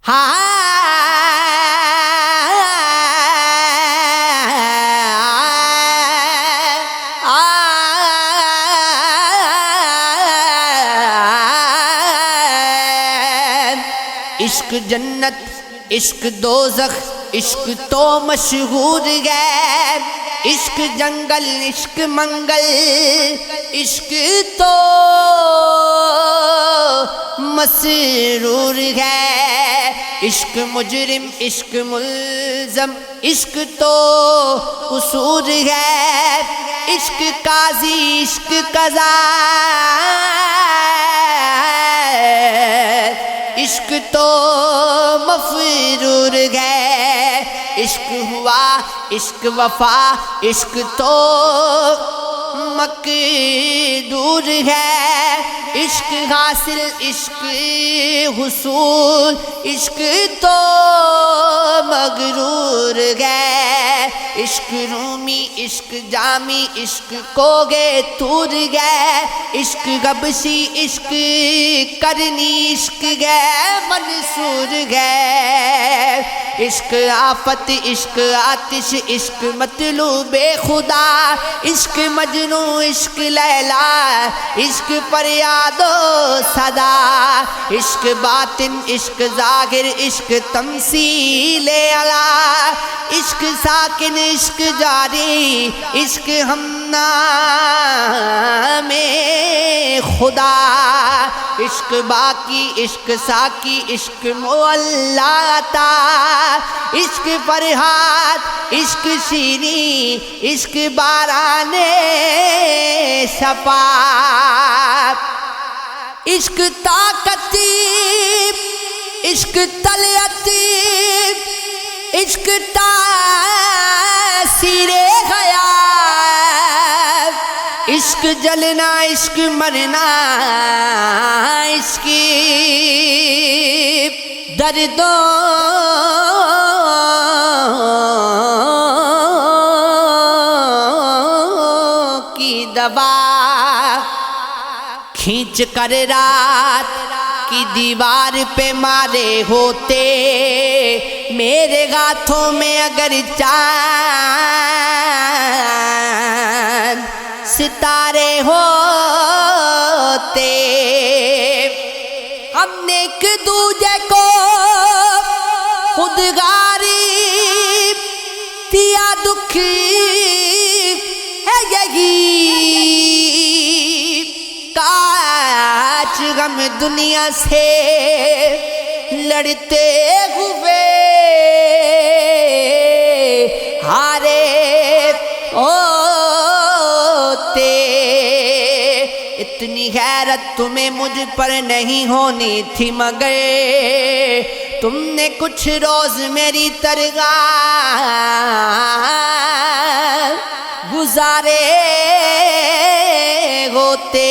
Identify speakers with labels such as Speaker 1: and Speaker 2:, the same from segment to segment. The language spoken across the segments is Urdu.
Speaker 1: عشق جنت، عشق دوزخ، عشق تو مشہور ہے، عشق جنگل، عشق منگل، عشق تو مسرور ہے، عشق مجرم، عشق ملزم، عشق تو قصور ہے، عشق قاضی، عشق قضا، عشق تو مفرور ہے، عشق ہوا، عشق وفا، عشق تو مقدور ہے، عشق حاصل، عشق حصول، عشق تو مغرور ہے، عشق رومی، عشق جامی، عشق کوگے تور ہے، عشق گبشی، عشق کرنی، عشق ہے منصور ہے، عشق آفت، عشق آتش، عشق مطلوب خدا، عشق مجنوں، عشق لیلا، عشق فریاد و صدا، عشق باطن، عشق ظاہر، عشق تمثیل اعلیٰ، عشق ساکن، عشق جاری، عشق ہم نام خدا، عشق باقی، عشق ساکی، عشق معلا عطا، عشق فرحات، عشق شیریں، عشق باران صفا، عشق طاقتی، عشق طلعتی، عشق تاثیر حیات، عشق جلنا، عشق مرنا، عشق دردوں کی دوا، کھینچ کر رات کی دیوار پہ مارے ہوتے میرے ہاتھوں میں اگر چاند ستارے ہوتے، ہم نے ایک دوجے کو خود غریب دیا، دکھ ہے یہی، کاش غم دنیا سے لڑتے ہوئے ہارے ہوتے، اتنی غیرت تمہیں مجھ پر نہیں ہونی تھی، مگر تم نے کچھ روز میری ترغار گزارے ہوتے،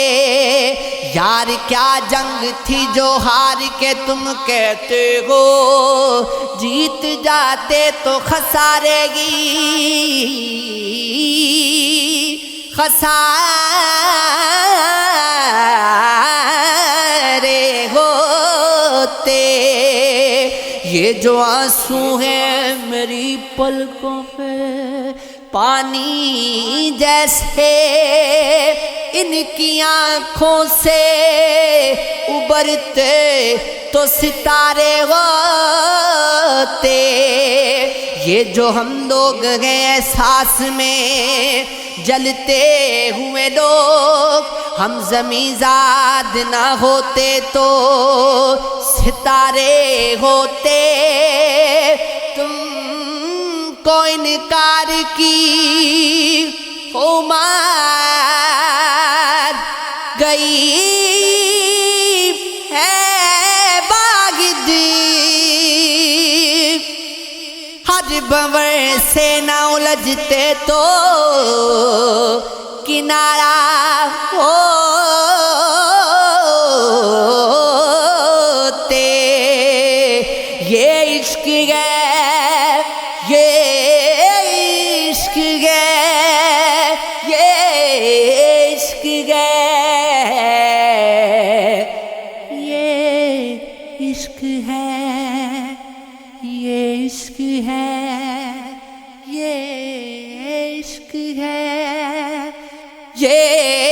Speaker 1: یار کیا جنگ تھی جو ہار کے تم کہتے ہو، جیت جاتے تو خسارے گی خسارے ہوتے، یہ جو آنسو ہیں میری پلکوں پہ پانی جیسے، ان کی آنکھوں سے ابھرتے تو ستارے ہوتے، یہ جو ہم لوگ ہیں احساس میں جلتے ہوئے لوگ، ہم زمیں زاد نہ ہوتے تو ستارے ہوتے، تم کو انکار کی عمر گئی ہے باغدی، ہر بور سے نہ الجھتے تو کنارہ ہوتے، یہ عشق ہے، یہ عشق ہے، یہ عشق ہے، یہ عشق ہے۔ عشق ہے، یہ عشق ہے، یہ